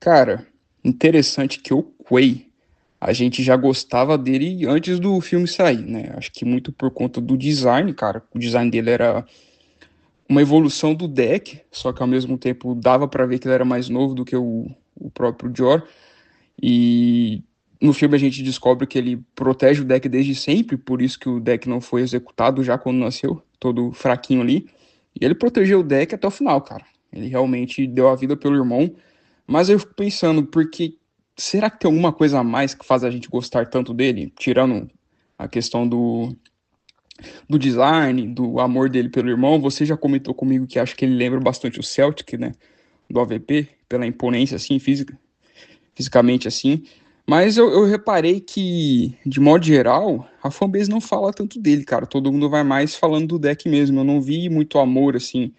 Cara, interessante que o Quay, a gente já gostava dele antes do filme sair, né? Acho que muito por conta do design, cara. O design dele era uma evolução do deck, só que ao mesmo tempo dava pra ver que ele era mais novo do que o próprio Jor. E no filme a gente descobre que ele protege o deck desde sempre, por isso que o deck não foi executado já quando nasceu, todo fraquinho ali. E ele protegeu o deck até o final, cara. Ele realmente deu a vida pelo irmão. Mas eu fico pensando, porque será que tem alguma coisa a mais que faz a gente gostar tanto dele? Tirando a questão do design, do amor dele pelo irmão. Você já comentou comigo que acha que ele lembra bastante o Celtic, né? Do AVP, pela imponência, assim, fisicamente, assim. Mas eu reparei que, de modo geral, a fanbase não fala tanto dele, cara. Todo mundo vai mais falando do deck mesmo. Eu não vi muito amor, assim,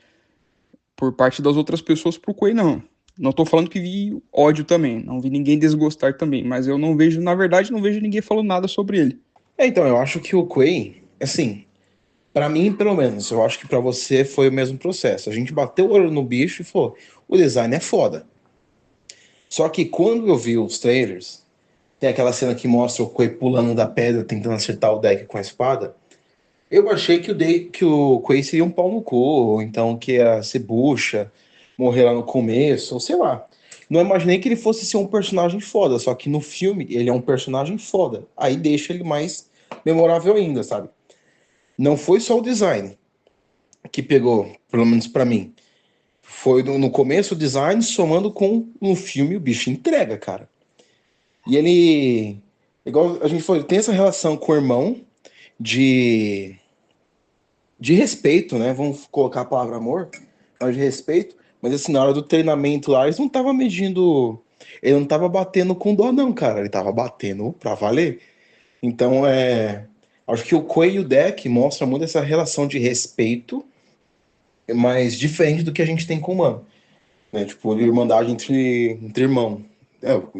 por parte das outras pessoas pro Quay, não. Não tô falando que vi ódio também, não vi ninguém desgostar também, mas eu não vejo, na verdade, não vejo ninguém falando nada sobre ele. Então, eu acho que o Quay, assim, pra mim, pelo menos, eu acho que pra você foi o mesmo processo. A gente bateu o olho no bicho e falou: o design é foda. Só que quando eu vi os trailers, tem aquela cena que mostra o Quay pulando da pedra, tentando acertar o deck com a espada. Eu achei que o Quay seria um pau no cu, ou então que ia ser bucha, morrer lá no começo, ou sei lá. Não imaginei que ele fosse ser um personagem foda, só que no filme ele é um personagem foda. Aí deixa ele mais memorável ainda, sabe? Não foi só o design que pegou, pelo menos pra mim. Foi no começo o design somando com no filme o bicho entrega, cara. E ele, igual a gente foi, tem essa relação com o irmão de respeito, né? Vamos colocar a palavra amor, mas de respeito. Mas assim, na hora do treinamento lá, eles não estavam medindo. Ele não tava batendo com dó, não, cara. Ele tava batendo pra valer. Então, acho que o Quay e o Deck mostram muito essa relação de respeito, mas diferente do que a gente tem com o Mano. Né? Tipo, irmandagem entre irmão.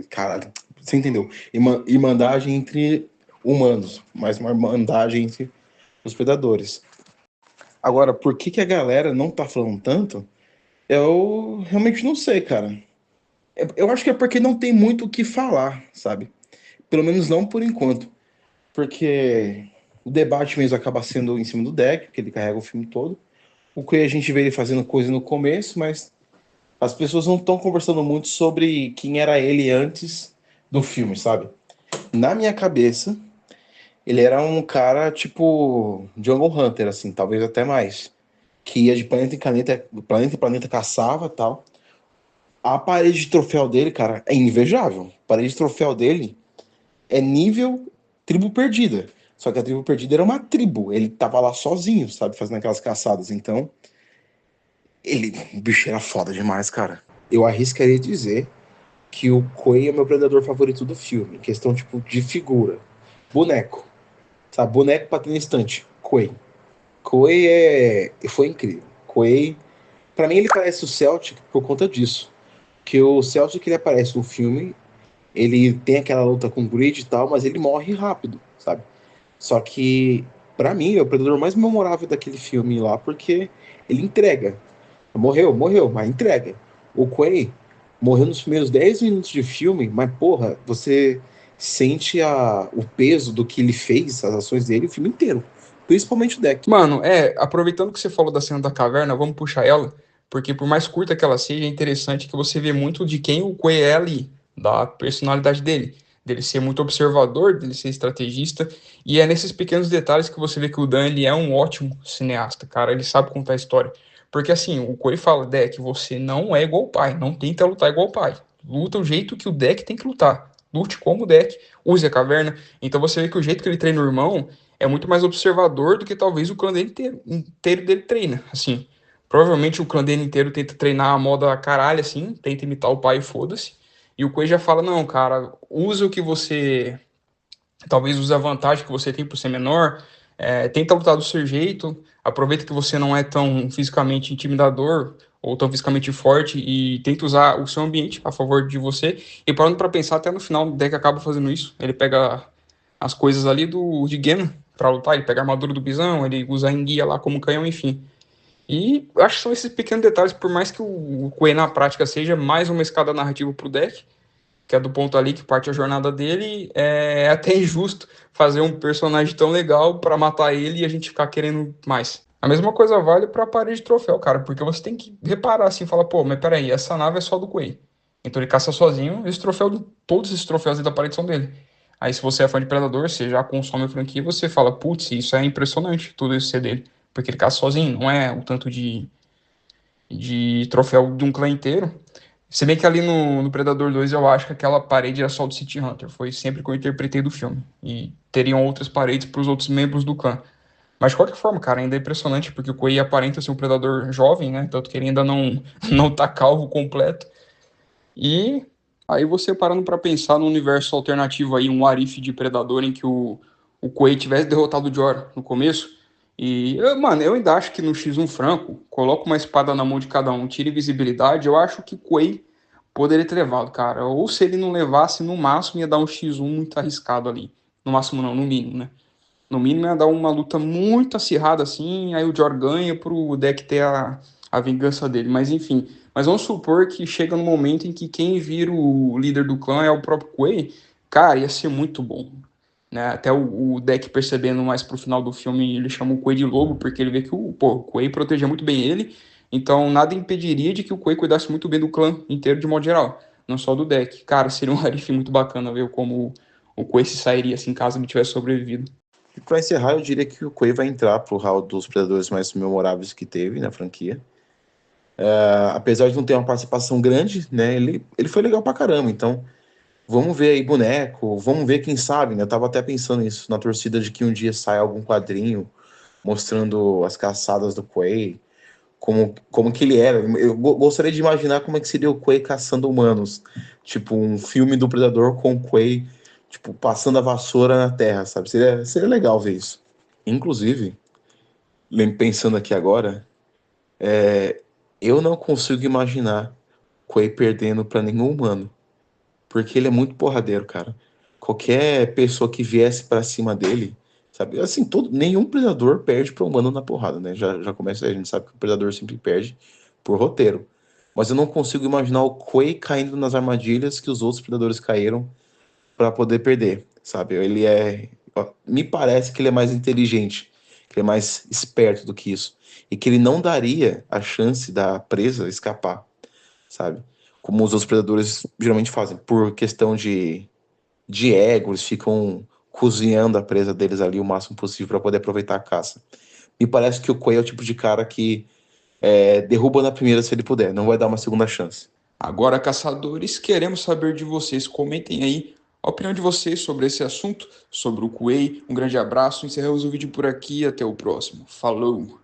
Caralho, você entendeu? Irmandagem entre humanos, mas uma irmandagem entre os predadores. Agora, por que que a galera não tá falando tanto? Eu realmente não sei, cara. Eu acho que é porque não tem muito o que falar, sabe? Pelo menos não por enquanto. Porque o debate mesmo acaba sendo em cima do deck, que ele carrega o filme todo. O que a gente vê ele fazendo coisa no começo, mas as pessoas não estão conversando muito sobre quem era ele antes do filme, sabe? Na minha cabeça, ele era um cara tipo Jungle Hunter, assim, talvez até mais. Que ia de planeta em planeta, caçava e tal. A parede de troféu dele, cara, é invejável. A parede de troféu dele é nível tribo perdida. Só que a tribo perdida era uma tribo. Ele tava lá sozinho, sabe, fazendo aquelas caçadas. Então, o bicho era foda demais, cara. Eu arriscaria dizer que o Quay é meu predador favorito do filme. Questão, tipo, de figura. Boneco. Sabe, boneco pra ter na estante. Quay. Quay foi incrível. Quay, pra mim, ele parece o Celtic por conta disso. Que o Celtic, ele aparece no filme, ele tem aquela luta com o Grid e tal, mas ele morre rápido, sabe? Só que, pra mim, é o predador mais memorável daquele filme lá, porque ele entrega. Morreu, mas entrega. O Quay morreu nos primeiros 10 minutos de filme, mas, porra, você sente o peso do que ele fez, as ações dele, o filme inteiro. Principalmente o deck. Mano, aproveitando que você falou da cena da caverna, vamos puxar ela, porque por mais curta que ela seja, é interessante que você vê muito de quem o Quay é ali, da personalidade dele ser muito observador, dele ser estrategista, e é nesses pequenos detalhes que você vê que o Dan, ele é um ótimo cineasta, cara, ele sabe contar a história. Porque assim, o Quay fala, Deck, você não é igual o pai, não tenta lutar igual o pai. Luta o jeito que o Deck tem que lutar. Lute como o Deck, use a caverna. Então você vê que o jeito que ele treina o irmão é muito mais observador do que talvez o clã dele inteiro dele treina, assim. Provavelmente o clã dele inteiro tenta treinar a moda caralho, assim, tenta imitar o pai e foda-se. E o Quay já fala, não, cara, usa o que você... Talvez use a vantagem que você tem por ser menor, tenta lutar do seu jeito, aproveita que você não é tão fisicamente intimidador ou tão fisicamente forte e tenta usar o seu ambiente a favor de você. E parando para pensar, até no final o deck acaba fazendo isso. Ele pega as coisas ali de Gena pra lutar, ele pega a armadura do Bisão, ele usa a enguia lá como canhão, enfim. E acho que são esses pequenos detalhes, por mais que o Quay na prática seja mais uma escada narrativa pro deck, que é do ponto ali que parte a jornada dele, é até injusto fazer um personagem tão legal pra matar ele e a gente ficar querendo mais. A mesma coisa vale pra parede de troféu, cara, porque você tem que reparar assim, falar, pô, mas peraí, essa nave é só do Quay. Então ele caça sozinho, esse troféu, todos esses troféus da parede são dele. Aí se você é fã de Predador, você já consome a franquia, você fala, putz, isso é impressionante, tudo isso ser dele. Porque ele caça sozinho, não é o tanto de troféu de um clã inteiro. Se bem que ali no Predador 2 eu acho que aquela parede era só do City Hunter. Foi sempre que eu interpretei do filme. E teriam outras paredes para os outros membros do clã. Mas de qualquer forma, cara, ainda é impressionante, porque o Quay aparenta ser um predador jovem, né? Tanto que ele ainda não tá calvo completo. E aí você parando para pensar no universo alternativo aí, um Arif de predador em que o Quay tivesse derrotado o Jor no começo. E, mano, eu ainda acho que no X1 Franco, coloca uma espada na mão de cada um, tire visibilidade, eu acho que o Quay poderia ter levado, cara. Ou se ele não levasse, no máximo ia dar um X1 muito arriscado ali. No máximo não, no mínimo, né? No mínimo ia dar uma luta muito acirrada assim, aí o Jor ganha pro deck ter a vingança dele. Mas enfim, mas vamos supor que chega no momento em que quem vira o líder do clã é o próprio Quay, cara, ia ser muito bom. Né? Até o deck percebendo mais pro final do filme, ele chama o Quay de lobo, porque ele vê que o Quay protegia muito bem ele, então nada impediria de que o Quay cuidasse muito bem do clã inteiro de modo geral, não só do deck. Cara, seria um Arif muito bacana ver como o Quay se sairia assim, caso ele tivesse sobrevivido. E para encerrar, eu diria que o Quay vai entrar pro hall dos predadores mais memoráveis que teve na franquia. Apesar de não ter uma participação grande, né, ele foi legal pra caramba. Então, vamos ver aí boneco, vamos ver quem sabe, né? Eu tava até pensando nisso, na torcida de que um dia saia algum quadrinho mostrando as caçadas do Quay, como que ele era. Eu gostaria de imaginar como é que seria o Quay caçando humanos. Tipo, um filme do Predador com o Quay, tipo, passando a vassoura na Terra, sabe? Seria legal ver isso. Inclusive, pensando aqui agora, eu não consigo imaginar Quay perdendo para nenhum humano, porque ele é muito porradeiro, cara. Qualquer pessoa que viesse para cima dele, sabe? Assim, nenhum predador perde para humano na porrada, né? Já começa aí, a gente sabe que o predador sempre perde por roteiro. Mas eu não consigo imaginar o Quay caindo nas armadilhas que os outros predadores caíram para poder perder, sabe? Me parece que ele é mais inteligente, que ele é mais esperto do que isso, e que ele não daria a chance da presa escapar, sabe? Como os outros predadores geralmente fazem, por questão de ego, eles ficam cozinhando a presa deles ali o máximo possível para poder aproveitar a caça. Me parece que o Quay é o tipo de cara que derruba na primeira se ele puder, não vai dar uma segunda chance. Agora, caçadores, queremos saber de vocês. Comentem aí a opinião de vocês sobre esse assunto, sobre o Quay. Um grande abraço, encerramos o vídeo por aqui e até o próximo. Falou!